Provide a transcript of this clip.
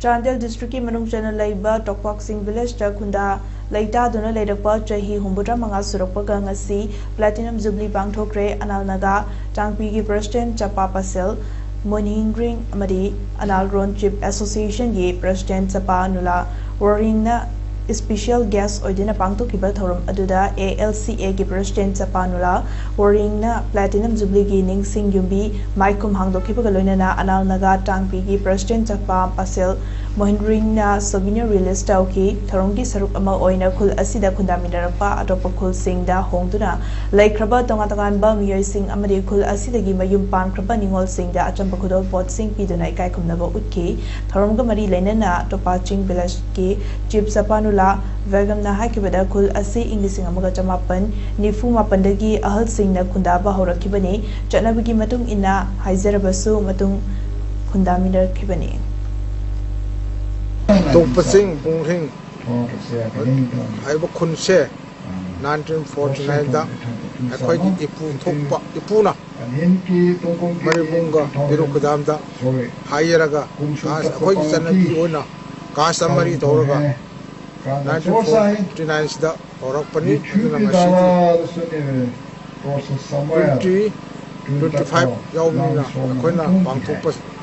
Chandel district ki manung chana laiba Tokpaksing village ta khunda laita duna leidakpa chahi humbudra manga surakpa ka ngasi platinum jubilee Pangthokhre analnaga tangpi ki president chapa pasel moningring amadi analron chip association ye president chapa nula warring na special guest oidina pangtokhiba thorum aduda ALCA ki president chapa nula warring na platinum jubilee ki ningsing yumbi maikum hangdokhiba ka loinana analnaga tangpi ki president chapa pasel Mohindring na souvenir release tauki tharongki saruk ama oina khul asida khundaminarapa atopa khul singda hongduna laikhraba tonga ba miyoi sing amadi khul asidagi mayum pankraba ningol singda achamba khudol pot sing piduna ikai khumnaba utki tharomga mari leinana topa ching village ki chief sapanula vegamna hakibada khul asi inglising amaga chamapan nifu mapandagi ahal singna khundaba horakibani chanabigi matung ina haizarabasu matung khundaminar khibani Tokpasing Punghing Iba Kunse 1949 da Akwai Ipu Tokpa Ipuna Maribunga Birukadam da Hayeraga Akwai Sanabi Una Kasamari Toraga 1949 da Orakpani Aduna 25 Yaumina Akwai na Pangthokhre